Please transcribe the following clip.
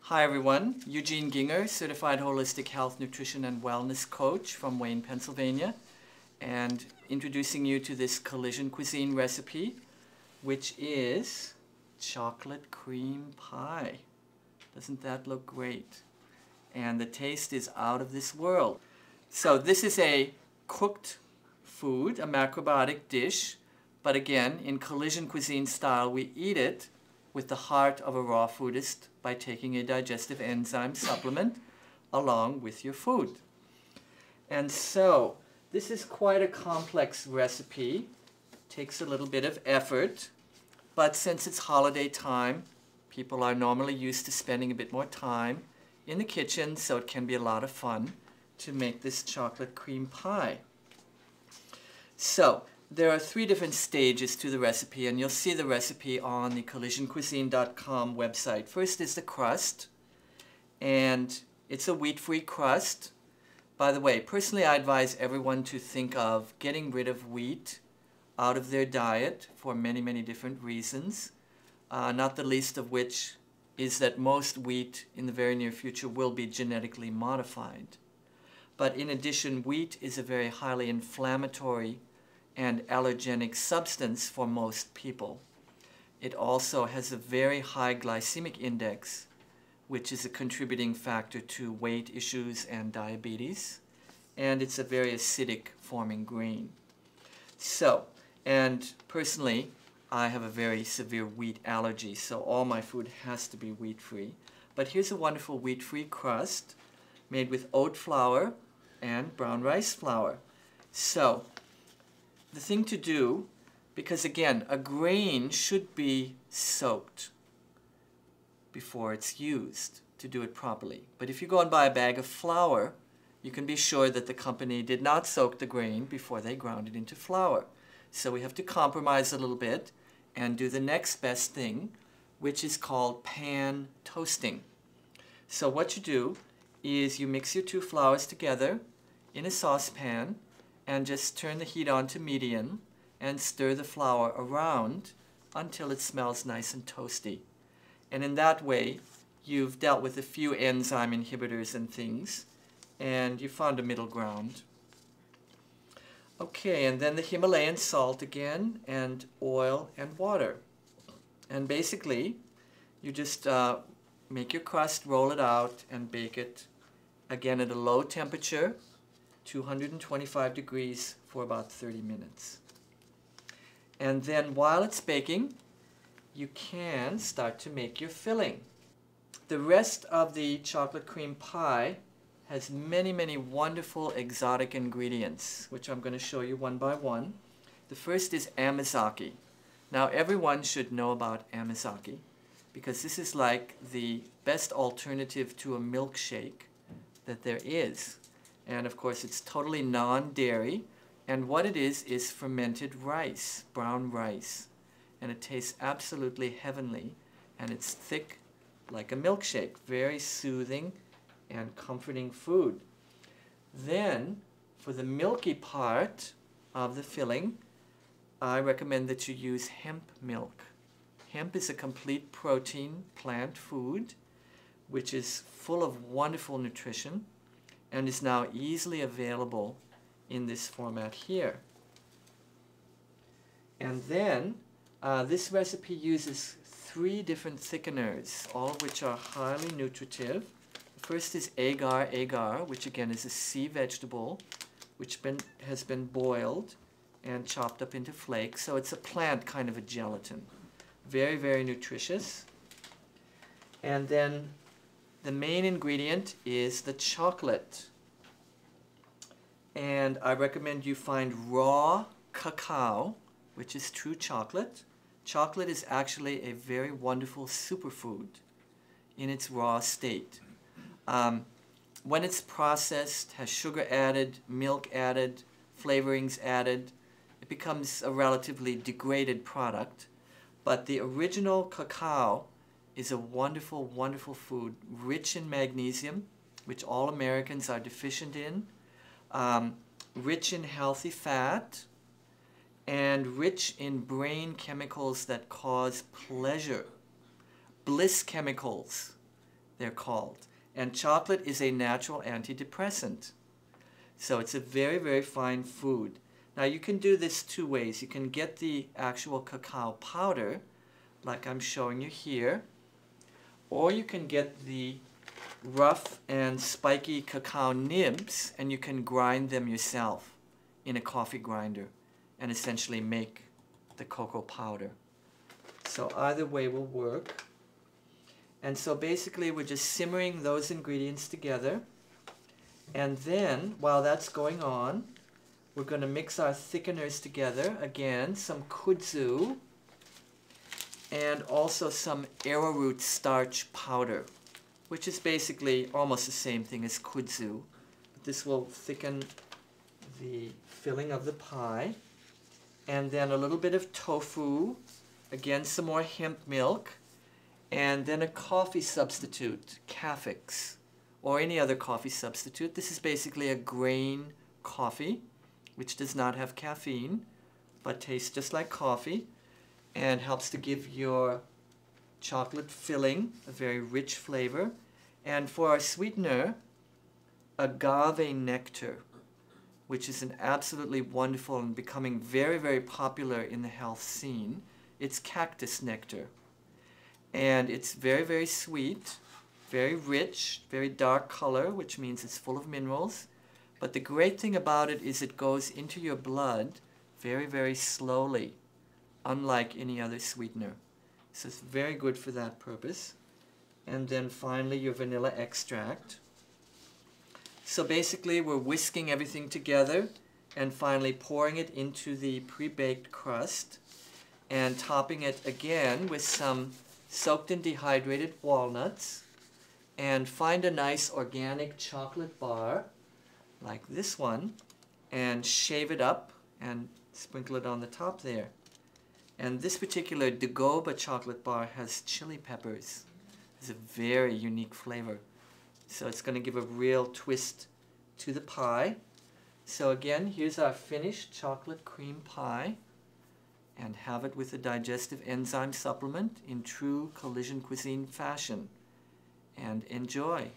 Hi everyone, Eugene Gienger, Certified Holistic Health, Nutrition and Wellness Coach from Wayne, Pennsylvania, and introducing you to this Collision Cuisine recipe, which is chocolate cream pie. Doesn't that look great? And the taste is out of this world. So this is a cooked food, a macrobiotic dish, but again, in Collision Cuisine style, we eat it with the heart of a raw foodist by taking a digestive enzyme supplement along with your food. And so, this is quite a complex recipe. Takes a little bit of effort, but since it's holiday time, people are normally used to spending a bit more time in the kitchen, so it can be a lot of fun to make this chocolate cream pie. So, there are 3 different stages to the recipe, and you'll see the recipe on the collisioncuisine.com website. First is the crust, and it's a wheat-free crust. By the way, personally I advise everyone to think of getting rid of wheat out of their diet for many, many different reasons, not the least of which is that most wheat in the very near future will be genetically modified. But in addition, wheat is a very highly inflammatory and allergenic substance for most people. It also has a very high glycemic index, which is a contributing factor to weight issues and diabetes, and it's a very acidic forming grain. So, and personally, I have a very severe wheat allergy, so all my food has to be wheat-free. But here's a wonderful wheat-free crust made with oat flour and brown rice flour. So, the thing to do, because again, a grain should be soaked before it's used to do it properly. But if you go and buy a bag of flour, you can be sure that the company did not soak the grain before they ground it into flour. So we have to compromise a little bit and do the next best thing, which is called pan toasting. So what you do is you mix your 2 flours together in a saucepan and just turn the heat on to medium and stir the flour around until it smells nice and toasty. And in that way, you've dealt with a few enzyme inhibitors and things, and you found a middle ground. Okay, and then the Himalayan salt again, and oil and water. And basically, you just make your crust, roll it out, and bake it again at a low temperature, 225 degrees for about 30 minutes. And then while it's baking, you can start to make your filling. The rest of the chocolate cream pie has many, many wonderful exotic ingredients, which I'm going to show you one by one. The first is amazake. Now everyone should know about amazake because this is like the best alternative to a milkshake that there is. And of course it's totally non-dairy, and what it is fermented rice, brown rice. And it tastes absolutely heavenly, and it's thick like a milkshake, very soothing and comforting food. Then, for the milky part of the filling, I recommend that you use hemp milk. Hemp is a complete protein plant food, which is full of wonderful nutrition, and is now easily available in this format here. And then this recipe uses 3 different thickeners, all of which are highly nutritive. The first is agar, which again is a sea vegetable, which has been boiled and chopped up into flakes. So it's a plant kind of a gelatin. Very, very nutritious. And then the main ingredient is the chocolate. And I recommend you find raw cacao, which is true chocolate. Chocolate is actually a very wonderful superfood in its raw state. When it's processed, has sugar added, milk added, flavorings added, it becomes a relatively degraded product. But the original cacao is a wonderful, wonderful food, rich in magnesium, which all Americans are deficient in, rich in healthy fat, and rich in brain chemicals that cause pleasure, bliss chemicals, they're called. And chocolate is a natural antidepressant. So it's a very, very fine food. Now you can do this two ways. You can get the actual cacao powder, like I'm showing you here, or you can get the rough and spiky cacao nibs and you can grind them yourself in a coffee grinder and essentially make the cocoa powder. So either way will work. And so basically we're just simmering those ingredients together, and then while that's going on, we're going to mix our thickeners together. Again, some kudzu and also some arrowroot starch powder, which is basically almost the same thing as kudzu. This will thicken the filling of the pie. And then a little bit of tofu, again some more hemp milk, and then a coffee substitute, Cafix, or any other coffee substitute. This is basically a grain coffee, which does not have caffeine, but tastes just like coffee, and helps to give your chocolate filling a very rich flavor. And for our sweetener, agave nectar, which is an absolutely wonderful and becoming very, very popular in the health scene. It's cactus nectar. And it's very, very sweet, very rich, very dark color, which means it's full of minerals. But the great thing about it is it goes into your blood very, very slowly, unlike any other sweetener. So it's very good for that purpose. And then finally your vanilla extract. So basically we're whisking everything together and finally pouring it into the pre-baked crust and topping it again with some soaked and dehydrated walnuts, and find a nice organic chocolate bar like this one and shave it up and sprinkle it on the top there. And this particular Dagoba chocolate bar has chili peppers. It's a very unique flavor. So it's going to give a real twist to the pie. So again, here's our finished chocolate cream pie, and have it with a digestive enzyme supplement in true Collision Cuisine fashion. And enjoy.